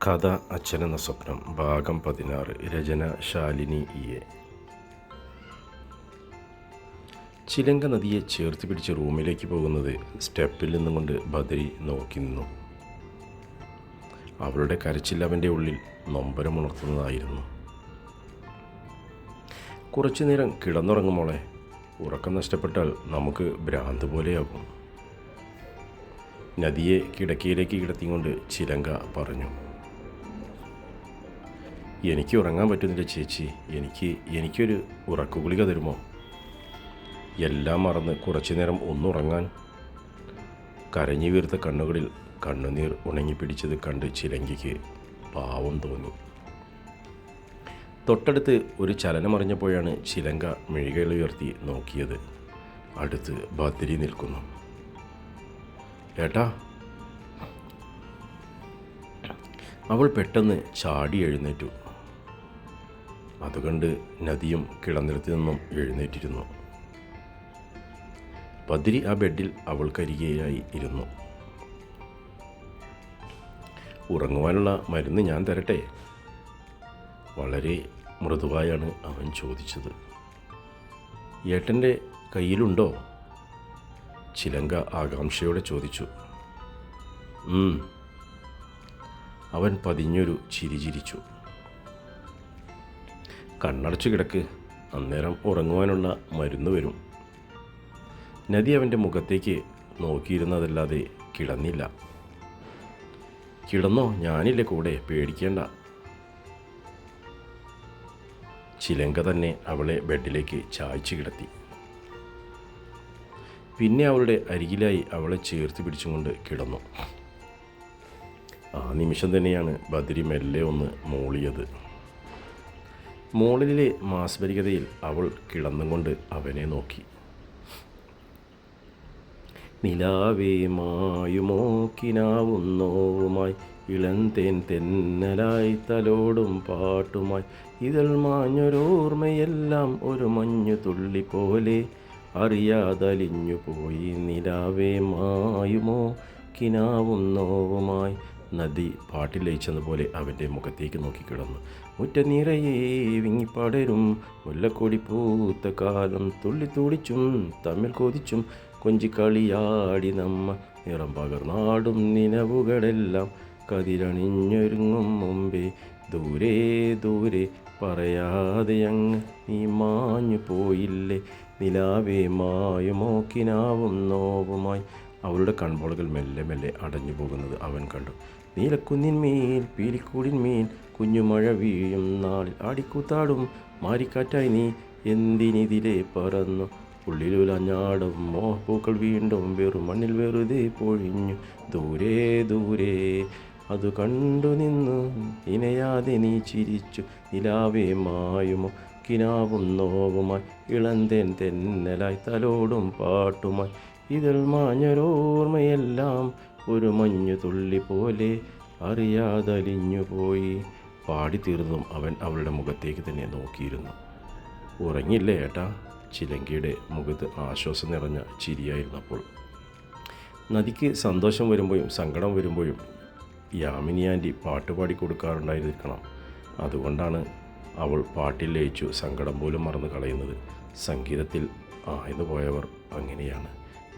കഥ അച്ഛനെന്ന സ്വപ്നം ഭാഗം 16 രചന ശാലിനി ഇ.എ. ചിലങ്ക നദിയെ ചേർത്ത് പിടിച്ച് റൂമിലേക്ക് പോകുന്നത് സ്റ്റെപ്പിൽ നിന്നും കൊണ്ട് ബദരി നോക്കി നിന്നു. അവളുടെ കരച്ചിൽ അവൻ്റെ ഉള്ളിൽ നൊമ്പരമുണർത്തുന്നതായിരുന്നു. കുറച്ചു നേരം കിടന്നുറങ്ങുമോളെ, ഉറക്കം നഷ്ടപ്പെട്ടാൽ നമുക്ക് ഭ്രാന്ത് പോലെയാകും. നദിയെ കിടക്കയിലേക്ക് കിടത്തിക്കൊണ്ട് ചിലങ്ക പറഞ്ഞു. എനിക്ക് ഉറങ്ങാൻ പറ്റുന്നില്ല ചേച്ചി, എനിക്കൊരു ഉറക്കുഗുളിക തരുമോ? എല്ലാം മറന്ന് കുറച്ചു നേരം ഒന്നുറങ്ങാൻ. കരഞ്ഞു വീർത്ത കണ്ണുകളിൽ കണ്ണുനീർ ഉണങ്ങിപ്പിടിച്ചത് കണ്ട് ചിലങ്കയ്ക്ക് പാവം തോന്നി. തൊട്ടടുത്ത് ഒരു ചലനമറിഞ്ഞപ്പോഴാണ് ചിലങ്ക മിഴികൾ ഉയർത്തി നോക്കിയത്. അടുത്ത് ബദരി നിൽക്കുന്നു. ഏട്ടാ! അവൾ പെട്ടെന്ന് ചാടി എഴുന്നേറ്റു. അതുകണ്ട് നദിയും കിടന്നിടത്തു നിന്നും എഴുന്നേറ്റിരുന്നു. ബദരി ആ ബെഡിൽ അവൾക്കരികെയായി ഇരുന്നു. ഉറങ്ങുവാനുള്ള മരുന്ന് ഞാൻ തരട്ടെ? വളരെ മൃദുവായാണ് അവൻ ചോദിച്ചത്. ഏട്ടൻ്റെ കയ്യിലുണ്ടോ? ചിലങ്ക ആകാംക്ഷയോടെ ചോദിച്ചു. അവൻ പതിഞ്ഞൊരു ചിരി ചിരിച്ചു. കണ്ണടച്ചു കിടക്ക്, അന്നേരം ഉറങ്ങുവാനുള്ള മരുന്ന് വരും. നദി അവൻ്റെ മുഖത്തേക്ക് നോക്കിയിരുന്നതല്ലാതെ കിടന്നില്ല. കിടന്നോ, ഞാനില്ലേ കൂടെ, പേടിക്കേണ്ട. ചിലങ്ക തന്നെ അവളെ ബെഡിലേക്ക് ചായ്ച്ചു കിടത്തി. പിന്നെ അവളുടെ അരികിലായി അവളെ ചേർത്ത് പിടിച്ചുകൊണ്ട് കിടന്നു. ആ നിമിഷം തന്നെയാണ് ബദരി മെല്ലെ ഒന്ന് മൂളിയത്. മോളിലെ മാസ്മരികതയിൽ അവൾ കിടന്നും കൊണ്ട് അവനെ നോക്കി. നിലാവേ മായുമോ കിനാവുന്നോവുമായി ഇളന്തേൻ തെന്നലായി തലോടും പാട്ടുമായി ഇതിൽ മാഞ്ഞൊരോർമ്മയെല്ലാം ഒരു മഞ്ഞു തുള്ളി പോലെ അറിയാതലിഞ്ഞു പോയി. നിലാവേ മായുമോ കിനാവുന്നോവുമായി. നദി പാട്ടിൽ ലയിച്ചതുപോലെ അവൻ്റെ മുഖത്തേക്ക് നോക്കിക്കിടന്നു. മുറ്റനിറയെ വിങ്ങിപ്പടരും മുല്ലക്കൊടി പൂത്ത കാലം തുള്ളി തുടിച്ചും തമ്മിൽ കൊതിച്ചും കൊഞ്ചിക്കളിയാടി നമ്മ നിറം പകർന്നാടും നിലവുകളെല്ലാം കതിരണിഞ്ഞൊരുങ്ങും മുമ്പേ ദൂരെ ദൂരെ പറയാതെ അങ്ങ് നീ മാഞ്ഞു പോയില്ലേ. നിലാവേ മായുമോ കിനാവും നോവുമായി. അവളുടെ കൺപോളകൾ മെല്ലെ മെല്ലെ അടഞ്ഞു പോകുന്നത് അവൻ കണ്ടു. നീലക്കുന്നിന്മേൽ പീലിക്കൂടിന്മേൽ കുഞ്ഞുമഴ വീഴും നാളിൽ ആടിക്കൂത്താടും മാരിക്കാറ്റായി നീ എന്തിനിതിരെ പറന്നു. ഉള്ളിലുലഞ്ഞാടും മോഹപ്പൂക്കൾ വീണ്ടും വെറും മണ്ണിൽ വെറുതെ പൊഴിഞ്ഞു. ദൂരെ ദൂരെ അത് കണ്ടു നിന്നു ഇനയാതെ നീ ചിരിച്ചു. നിലാവേ മായുമോ കിനാവും നോവുമായി ഇളന്തേൻ തെന്നലായി തലോടും പാട്ടുമായി ഇതിൽ മാഞ്ഞൊരോർമ്മയെല്ലാം ഒരു മഞ്ഞു തുള്ളി പോലെ അറിയാതലിഞ്ഞു പോയി. പാടിത്തീർന്നതും അവൻ അവളുടെ മുഖത്തേക്ക് തന്നെ നോക്കിയിരുന്നു. ഉറങ്ങില്ലേ ഏട്ടാ? ചിലങ്കയുടെ മുഖത്ത് ആശ്വാസം നിറഞ്ഞ ചിരിയായിരുന്നപ്പോൾ. നദിക്ക് സന്തോഷം വരുമ്പോഴും സങ്കടം വരുമ്പോഴും യാമിനി ആൻറ്റി പാട്ടുപാടി കൊടുക്കാറുണ്ടായിരിക്കണം. അതുകൊണ്ടാണ് അവൾ പാട്ടിൽ ലയിച്ചു സങ്കടം പോലും മറന്നു കളയുന്നത്. സംഗീതത്തിൽ ആയതു പോയവർ അങ്ങനെയാണ്.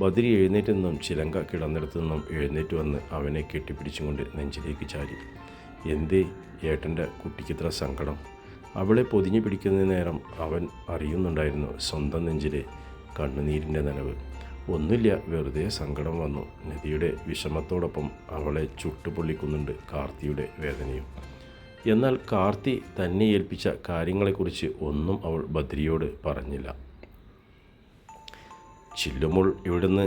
ബദരി എഴുന്നേറ്റ് നിന്നും ചിലങ്ക കിടന്നിടത്തു നിന്നും എഴുന്നേറ്റ് വന്ന് അവനെ കെട്ടിപ്പിടിച്ചുകൊണ്ട് നെഞ്ചിലേക്ക് ചാരി. എന്തേ ഏട്ടൻ്റെ കുട്ടിക്കിത്ര സങ്കടം? അവളെ പൊതിഞ്ഞു പിടിക്കുന്ന നേരം അവൻ അറിയുന്നുണ്ടായിരുന്നു സ്വന്തം നെഞ്ചിലെ കണ്ണുനീരിൻ്റെ നനവ്. ഒന്നുമില്ല, വെറുതെ സങ്കടം വന്നു. നദിയുടെ വിഷമത്തോടൊപ്പം അവളെ ചുട്ടുപൊള്ളിക്കുന്നുണ്ട് കാർത്തിയുടെ വേദനയും. എന്നാൽ കാർത്തി തന്നെ ഏൽപ്പിച്ച കാര്യങ്ങളെക്കുറിച്ച് ഒന്നും അവൾ ബദരിയോട് പറഞ്ഞില്ല. ചില്ലുമോൾ ഇവിടുന്ന്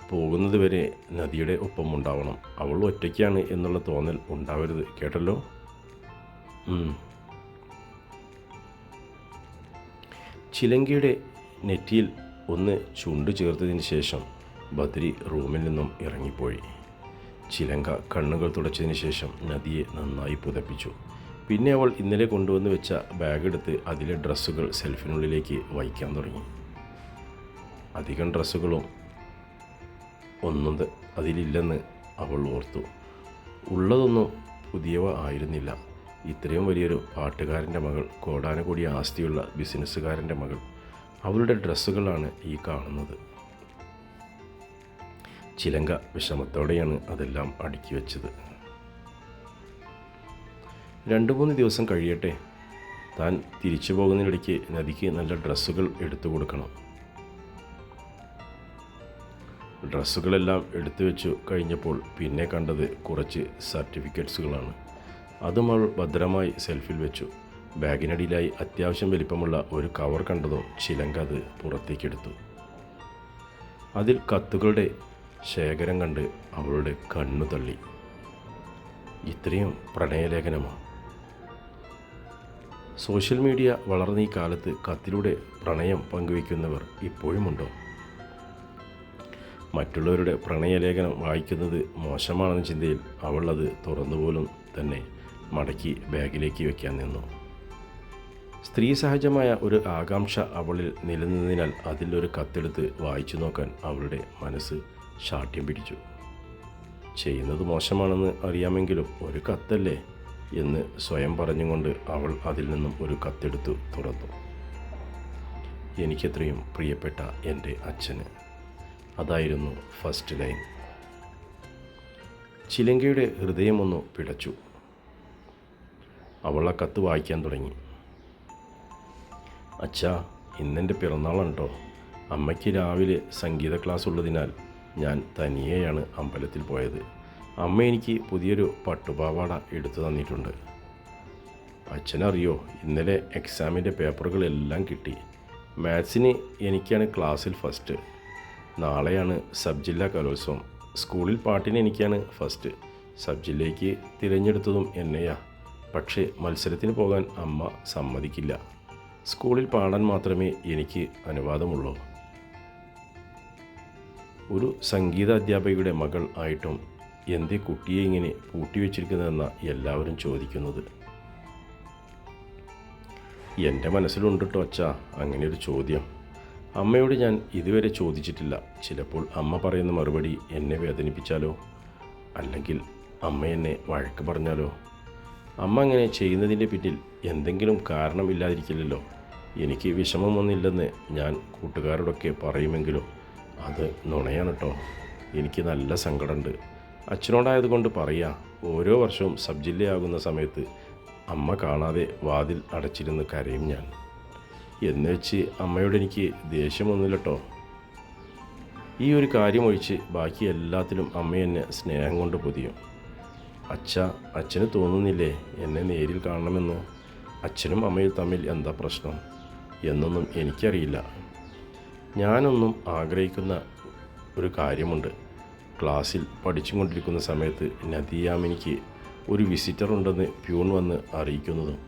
പോകുന്നത് വരെ നദിയുടെ ഒപ്പം ഉണ്ടാവണം. അവൾ ഒറ്റയ്ക്കാണ് എന്നുള്ള തോന്നൽ ഉണ്ടാവരുത്, കേട്ടല്ലോ? ചിലങ്കയുടെ നെറ്റിയിൽ ഒന്ന് ചുണ്ടു ചേർത്തതിന് ശേഷം ബദരി റൂമിൽ നിന്നും ഇറങ്ങിപ്പോയി. ചിലങ്ക കണ്ണുകൾ തുടച്ചതിന് ശേഷം നദിയെ നന്നായി പുതപ്പിച്ചു. പിന്നെ അവൾ ഇന്നലെ കൊണ്ടുവന്ന് വെച്ച ബാഗെടുത്ത് അതിലെ ഡ്രസ്സുകൾ സെൽഫിനുള്ളിലേക്ക് വയ്ക്കാൻ തുടങ്ങി. അധികം ഡ്രസ്സുകളും ഒന്നും അതിലില്ലെന്ന് അവൾ ഓർത്തു. ഉള്ളതൊന്നും പുതിയവ ആയിരുന്നില്ല. ഇത്രയും വലിയൊരു പാട്ടുകാരൻ്റെ മകൾ, കോടാനുകൂടിയ ആസ്തിയുള്ള ബിസിനസ്സുകാരൻ്റെ മകൾ, അവളുടെ ഡ്രസ്സുകളാണ് ഈ കാണുന്നത്. ചിലങ്ക വിഷമത്തോടെയാണ് അതെല്ലാം അടുക്കി വെച്ചത്. 2-3 ദിവസം കഴിയട്ടെ, താൻ തിരിച്ചു പോകുന്നതിനിടയ്ക്ക് നദിക്ക് നല്ല ഡ്രസ്സുകൾ എടുത്തു കൊടുക്കണം. ഡ്രസ്സുകളെല്ലാം എടുത്തു വെച്ചു കഴിഞ്ഞപ്പോൾ പിന്നെ കണ്ടത് കുറച്ച് സർട്ടിഫിക്കറ്റ്സുകളാണ്. അതും അവൾ ഭദ്രമായി സെൽഫിൽ വെച്ചു. ബാഗിനടിയിലായി അത്യാവശ്യം വലിപ്പമുള്ള ഒരു കവർ കണ്ടതും ചിലങ്ക അത് പുറത്തേക്കെടുത്തു. അതിൽ കത്തുകളുടെ ശേഖരം കണ്ട് അവളുടെ കണ്ണു തള്ളി. ഇത്രയും പ്രണയലേഖനമോ? സോഷ്യൽ മീഡിയ വളർന്ന ഈ കാലത്ത് കത്തിലൂടെ പ്രണയം പങ്കുവയ്ക്കുന്നവർ ഇപ്പോഴുമുണ്ടോ? മറ്റുള്ളവരുടെ പ്രണയലേഖനം വായിക്കുന്നത് മോശമാണെന്ന ചിന്തയിൽ അവൾ അത് തുറന്നുപോലും തന്നെ മടക്കി ബാഗിലേക്ക് വയ്ക്കാൻ നിന്നു. സ്ത്രീ സഹജമായ ഒരു ആകാംക്ഷ അവളിൽ നിലനിന്നതിനാൽ അതിലൊരു കത്തെടുത്ത് വായിച്ചു നോക്കാൻ അവളുടെ മനസ്സ് ശാഠ്യം പിടിച്ചു. ചെയ്യുന്നത് മോശമാണെന്ന് അറിയാമെങ്കിലും ഒരു കത്തല്ലേ എന്ന് സ്വയം പറഞ്ഞുകൊണ്ട് അവൾ അതിൽ നിന്നും ഒരു കത്തെടുത്തു തുറന്നു. എനിക്കെത്രയും പ്രിയപ്പെട്ട എൻ്റെ അച്ഛന്. അതായിരുന്നു ഫസ്റ്റ് ലൈൻ. ചിലങ്കയുടെ ഹൃദയമൊന്നു പിടച്ചു. അവൾ ആ കത്ത് വായിക്കാൻ തുടങ്ങി. അച്ഛാ, ഇന്നെൻ്റെ പിറന്നാളാണ് കേട്ടോ. അമ്മയ്ക്ക് രാവിലെ സംഗീത ക്ലാസ് ഉള്ളതിനാൽ ഞാൻ തനിയെയാണ് അമ്പലത്തിൽ പോയത്. അമ്മ എനിക്ക് പുതിയൊരു പട്ടുപാവാട എടുത്തു തന്നിട്ടുണ്ട്. അച്ഛനറിയോ, ഇന്നലെ എക്സാമിൻ്റെ പേപ്പറുകളെല്ലാം കിട്ടി. മാത്സിന് എനിക്കാണ് ക്ലാസ്സിൽ ഫസ്റ്റ്. നാളെയാണ് സബ് ജില്ലാ കലോത്സവം. സ്കൂളിൽ പാട്ടിന് എനിക്കാണ് ഫസ്റ്റ്. സബ് ജില്ലയ്ക്ക് തിരഞ്ഞെടുത്തതും എന്നെയാ. പക്ഷേ മത്സരത്തിന് പോകാൻ അമ്മ സമ്മതിക്കില്ല. സ്കൂളിൽ പാടാൻ മാത്രമേ എനിക്ക് അനുവാദമുള്ളൂ. ഒരു സംഗീത അധ്യാപികയുടെ മകൾ ആയിട്ടും എന്തേ കുട്ടിയെ ഇങ്ങനെ പൂട്ടിവെച്ചിരിക്കുന്നതെന്ന എല്ലാവരും ചോദിക്കുന്നത്. എൻ്റെ മനസ്സിലുണ്ട് കേട്ടോ അച്ഛാ അങ്ങനെ ഒരു ചോദ്യം. അമ്മയോട് ഞാൻ ഇതുവരെ ചോദിച്ചിട്ടില്ല. ചിലപ്പോൾ അമ്മ പറയുന്ന മറുപടി എന്നെ വേദനിപ്പിച്ചാലോ, അല്ലെങ്കിൽ അമ്മ എന്നെ വഴക്ക് പറഞ്ഞാലോ? അമ്മ അങ്ങനെ ചെയ്യുന്നതിൻ്റെ പിന്നിൽ എന്തെങ്കിലും കാരണമില്ലാതിരിക്കില്ലല്ലോ. എനിക്ക് വിഷമമൊന്നുമില്ലെന്ന് ഞാൻ കൂട്ടുകാരോടൊക്കെ പറയുമെങ്കിലും അത് നുണയാണ് കേട്ടോ. എനിക്ക് നല്ല സങ്കടമുണ്ട്. അച്ഛനോടായതുകൊണ്ട് പറയാം, ഓരോ വർഷവും സബ് ജില്ലയാകുന്ന സമയത്ത് അമ്മ കാണാതെ വാതിൽ അടച്ചിരുന്ന് കരയും ഞാൻ. എന്ന് വെച്ച് അമ്മയോട് എനിക്ക് ദേഷ്യമൊന്നുമില്ല കേട്ടോ. ഈ ഒരു കാര്യം ഒഴിച്ച് ബാക്കി എല്ലാത്തിലും അമ്മ എന്നെ സ്നേഹം കൊണ്ട് പൊതിയും. അച്ഛന് തോന്നുന്നില്ലേ എന്നെ നേരിൽ കാണണമെന്ന്? അച്ഛനും അമ്മയും തമ്മിൽ എന്താ പ്രശ്നം എന്നൊന്നും എനിക്കറിയില്ല. ഞാനൊന്നും ആഗ്രഹിക്കുന്ന ഒരു കാര്യമുണ്ട്. ക്ലാസ്സിൽ പഠിച്ചുകൊണ്ടിരിക്കുന്ന സമയത്ത് നദിയാമിനിക്ക് ഒരു വിസിറ്റർ ഉണ്ടെന്ന് പ്യൂൺ വന്ന് അറിയിക്കുന്നതും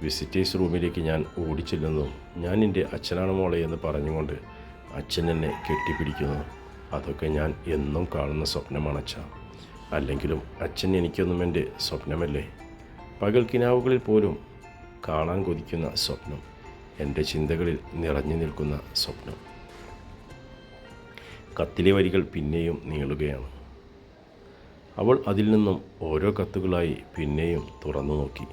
വിസിറ്റേഴ്സ് റൂമിലേക്ക് ഞാൻ ഓടിച്ചെല്ലുന്നതും ഞാൻ എൻ്റെ അച്ഛനാണ് മോളെ എന്ന് പറഞ്ഞുകൊണ്ട് അച്ഛൻ എന്നെ കെട്ടിപ്പിടിക്കുന്നു. അതൊക്കെ ഞാൻ എന്നും കാണുന്ന സ്വപ്നമാണ് അച്ഛാ. അല്ലെങ്കിലും അച്ഛൻ എനിക്കൊന്നും എൻ്റെ സ്വപ്നമല്ലേ. പകൽക്കിനാവുകളിൽ പോലും കാണാൻ കൊതിക്കുന്ന സ്വപ്നം, എൻ്റെ ചിന്തകളിൽ നിറഞ്ഞു നിൽക്കുന്ന സ്വപ്നം. കത്തിലെ വരികൾ പിന്നെയും നീളുകയാണ്. അവൾ അതിൽ നിന്നും ഓരോ കത്തുകളായി പിന്നെയും തുറന്നു നോക്കി.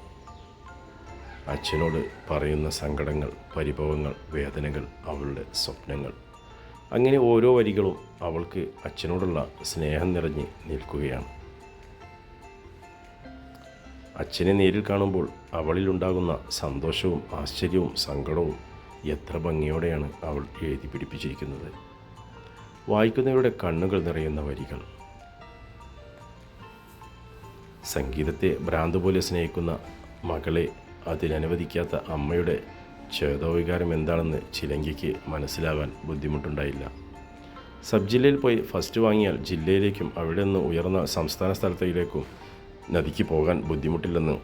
അച്ഛനോട് പറയുന്ന സങ്കടങ്ങൾ, പരിഭവങ്ങൾ, വേദനകൾ, അവളുടെ സ്വപ്നങ്ങൾ. അങ്ങനെ ഓരോ വരികളും അവൾക്ക് അച്ഛനോടുള്ള സ്നേഹം നിറഞ്ഞ് നിൽക്കുകയാണ്. അച്ഛനെ നേരിൽ കാണുമ്പോൾ അവളിലുണ്ടാകുന്ന സന്തോഷവും ആശ്ചര്യവും സങ്കടവും എത്ര ഭംഗിയോടെയാണ് അവൾ എഴുതി പിടിപ്പിച്ചിരിക്കുന്നത്. വായിക്കുന്നവരുടെ കണ്ണുകൾ നിറയുന്ന വരികൾ. സംഗീതത്തെ ഭ്രാന്ത് പോലെ സ്നേഹിക്കുന്ന മകളെ അതിനനുവദിക്കാത്ത അമ്മയുടെ ചേതോവികാരം എന്താണെന്ന് ചിലങ്കയ്ക്ക് മനസ്സിലാവാൻ ബുദ്ധിമുട്ടുണ്ടായില്ല. സബ് ജില്ലയിൽ പോയി ഫസ്റ്റ് വാങ്ങിയാൽ ജില്ലയിലേക്കും അവിടെ നിന്ന് ഉയർന്ന സംസ്ഥാന സ്ഥലത്തിലേക്കും നദിക്ക് പോകാൻ ബുദ്ധിമുട്ടില്ലെന്ന്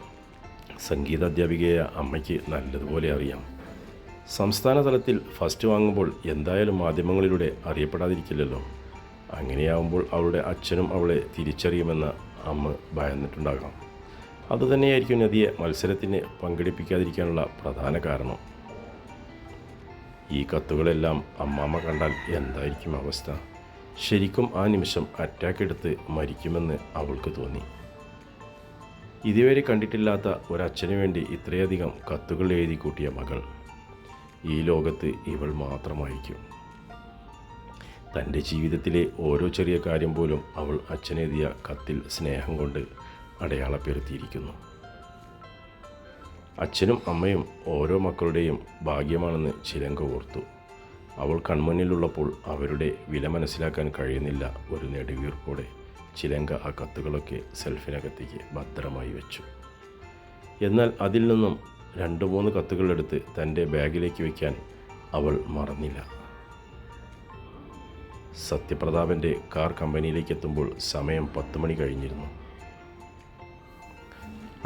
സംഗീത അധ്യാപികയായ അമ്മയ്ക്ക് നല്ലതുപോലെ അറിയാം. സംസ്ഥാന തലത്തിൽ ഫസ്റ്റ് വാങ്ങുമ്പോൾ എന്തായാലും മാധ്യമങ്ങളിലൂടെ അറിയപ്പെടാതിരിക്കില്ലല്ലോ. അങ്ങനെയാവുമ്പോൾ അവളുടെ അച്ഛനും അവളെ തിരിച്ചറിയുമെന്ന അമ്മ ഭയന്നിട്ടുണ്ടാകാം. അതുതന്നെയായിരിക്കും നദിയെ മത്സരത്തിന് പങ്കെടുപ്പിക്കാതിരിക്കാനുള്ള പ്രധാന കാരണം. ഈ കത്തുകളെല്ലാം അമ്മാമ്മ കണ്ടാൽ എന്തായിരിക്കും അവസ്ഥ? ശരിക്കും ആ നിമിഷം അറ്റാക്ക് എടുത്ത് മരിക്കുമെന്ന് അവൾക്ക് തോന്നി. ഇതുവരെ കണ്ടിട്ടില്ലാത്ത ഒരച്ഛനു വേണ്ടി ഇത്രയധികം കത്തുകൾ എഴുതി കൂട്ടിയ മകൾ ഈ ലോകത്ത് ഇവൾ മാത്രമായിരിക്കും. തൻ്റെ ജീവിതത്തിലെ ഓരോ ചെറിയ കാര്യം പോലും അവൾ അച്ഛനെഴുതിയ കത്തിൽ സ്നേഹം കൊണ്ട് അടയാളപ്പെടുത്തിയിരിക്കുന്നു. അച്ഛനും അമ്മയും ഓരോ മക്കളുടെയും ഭാഗ്യമാണെന്ന് ചിലങ്ക ഓർത്തു. അവൾ കൺമുന്നിലുള്ളപ്പോൾ അവരുടെ വില മനസ്സിലാക്കാൻ കഴിയുന്നില്ല. ഒരു നെടുവീർപ്പോടെ ചിലങ്ക ആ കത്തുകളൊക്കെ സെൽഫിനകത്തേക്ക് ഭദ്രമായി വെച്ചു. എന്നാൽ അതിൽ നിന്നും 2-3 കത്തുകളെടുത്ത് തൻ്റെ ബാഗിലേക്ക് വയ്ക്കാൻ അവൾ മറന്നില്ല. സത്യപ്രതാപൻ്റെ കാർ കമ്പനിയിലേക്ക് എത്തുമ്പോൾ സമയം 10 മണി കഴിഞ്ഞിരുന്നു.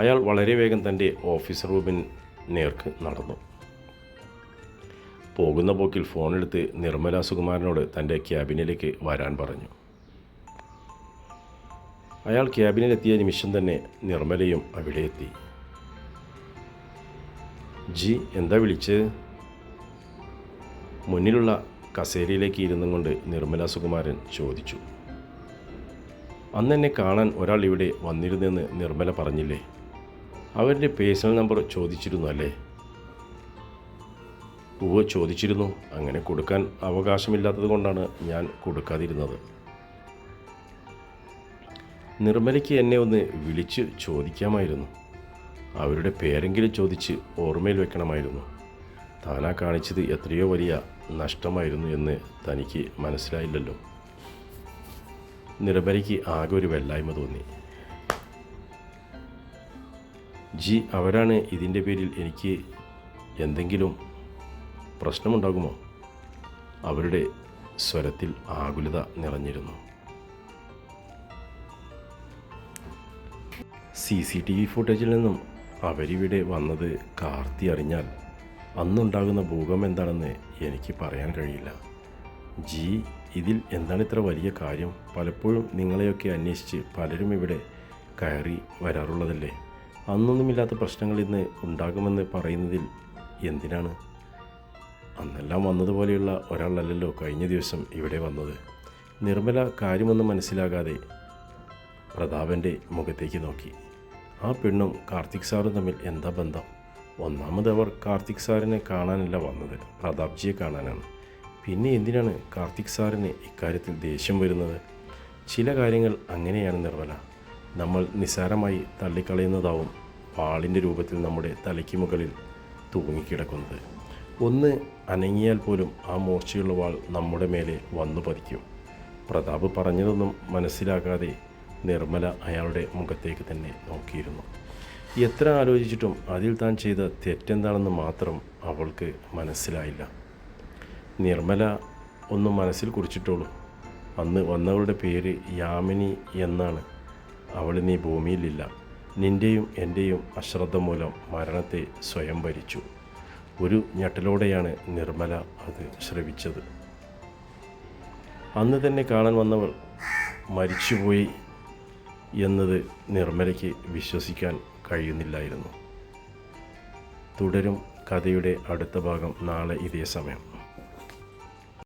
അയാൾ വളരെ വേഗം തൻ്റെ ഓഫീസ് റൂമിന് നേർക്ക് നടന്നു. പോകുന്ന പോക്കിൽ ഫോണെടുത്ത് നിർമ്മല സുകുമാരനോട് തൻ്റെ ക്യാബിനിലേക്ക് വരാൻ പറഞ്ഞു. അയാൾ ക്യാബിനിലെത്തിയ നിമിഷം തന്നെ നിർമ്മലയും അവിടെ എത്തി. ജി, എന്താ വിളിച്ചത്? മുന്നിലുള്ള കസേരയിലേക്ക് ഇരുന്നും കൊണ്ട് നിർമ്മല സുകുമാരൻ ചോദിച്ചു. അന്ന് എന്നെ കാണാൻ ഒരാൾ ഇവിടെ വന്നിരുന്നെന്ന് നിർമ്മല പറഞ്ഞില്ലേ? അവരുടെ പേഴ്സണൽ നമ്പർ ചോദിച്ചിരുന്നു അല്ലേ? ഉവ്വ്, ചോദിച്ചിരുന്നു. അങ്ങനെ കൊടുക്കാൻ അവകാശമില്ലാത്തത് കൊണ്ടാണ് ഞാൻ കൊടുക്കാതിരുന്നത്. നിർമ്മലയ്ക്ക് എന്നെ ഒന്ന് വിളിച്ച് ചോദിക്കാമായിരുന്നു. അവരുടെ പേരെങ്കിലും ചോദിച്ച് ഓർമ്മയിൽ വെക്കണമായിരുന്നു. താനാ കാണിച്ചത് എത്രയോ വലിയ നഷ്ടമായിരുന്നു എന്ന് തനിക്ക് മനസ്സിലായില്ലല്ലോ. നിർമ്മലയ്ക്ക് ആകെ ഒരു വെല്ലായ്മ തോന്നി. ജി, അവരാണ് ഇതിൻ്റെ പേരിൽ എനിക്ക് എന്തെങ്കിലും പ്രശ്നമുണ്ടാകുമോ? അവരുടെ സ്വരത്തിൽ ആകുലത നിറഞ്ഞിരുന്നു. CCTV ഫുട്ടേജിൽ നിന്നും അവരിവിടെ വന്നത് കാർത്തി അറിഞ്ഞാൽ അന്നുണ്ടാകുന്ന ഭൂകമ്പം എന്താണെന്ന് എനിക്ക് പറയാൻ കഴിയില്ല. ജി, ഇതിൽ എന്താണ് ഇത്ര വലിയ കാര്യം? പലപ്പോഴും നിങ്ങളെയൊക്കെ അന്വേഷിച്ച് പലരും ഇവിടെ കയറി വരാറുള്ളതല്ലേ. അന്നൊന്നുമില്ലാത്ത പ്രശ്നങ്ങൾ ഇന്ന് ഉണ്ടാകുമെന്ന് പറയുന്നതിൽ എന്തിനാണ്? അന്നെല്ലാം വന്നതുപോലെയുള്ള ഒരാളല്ലല്ലോ കഴിഞ്ഞ ദിവസം ഇവിടെ വന്നത്. നിർമ്മല കാര്യമൊന്നും മനസ്സിലാകാതെ പ്രതാപൻ്റെ മുഖത്തേക്ക് നോക്കി. ആ പെണ്ണും കാർത്തിക് സാറും തമ്മിൽ എന്താ ബന്ധം? ഒന്നാമത് അവർ കാർത്തിക് സാറിനെ കാണാനല്ല വന്നത്, പ്രതാപ്ജിയെ കാണാനാണ്. പിന്നെ എന്തിനാണ് കാർത്തിക് സാറിന് ഇക്കാര്യത്തിൽ ദേഷ്യം വരുന്നത്? ചില കാര്യങ്ങൾ അങ്ങനെയാണ് നിർമ്മല. നമ്മൾ നിസ്സാരമായി തള്ളിക്കളയുന്നതാവും വാളിൻ്റെ രൂപത്തിൽ നമ്മുടെ തലയ്ക്ക് മുകളിൽ തൂങ്ങിക്കിടക്കുന്നത്. ഒന്ന് അനങ്ങിയാൽ പോലും ആ മൂർച്ചയുള്ള വാൾ നമ്മുടെ മേലെ വന്നു പതിക്കും. പ്രതാപ് പറഞ്ഞതൊന്നും മനസ്സിലാക്കാതെ നിർമ്മല അയാളുടെ മുഖത്തേക്ക് തന്നെ നോക്കിയിരുന്നു. എത്ര ആലോചിച്ചിട്ടും അതിൽ താൻ ചെയ്ത തെറ്റെന്താണെന്ന് മാത്രം അവൾക്ക് മനസ്സിലായില്ല. നിർമ്മല ഒന്ന് മനസ്സിൽ കുറിച്ചിട്ടുള്ളൂ. അന്ന് വന്നവളുടെ പേര് യാമിനി എന്നാണ്. അവളിന്ന് ഈ ഭൂമിയിലില്ല. നിൻ്റെയും എൻ്റെയും അശ്രദ്ധ മൂലം മരണത്തെ സ്വയം ഭരിച്ചു. ഒരു ഞെട്ടലോടെയാണ് നിർമ്മല അത് ശ്രവിച്ചത്. അന്ന് തന്നെ കാണാൻ വന്നവൾ മരിച്ചുപോയി എന്നത് നിർമ്മലയ്ക്ക് വിശ്വസിക്കാൻ കഴിയുന്നില്ലായിരുന്നു. തുടരും കഥയുടെ അടുത്ത ഭാഗം നാളെ ഇതേ സമയം.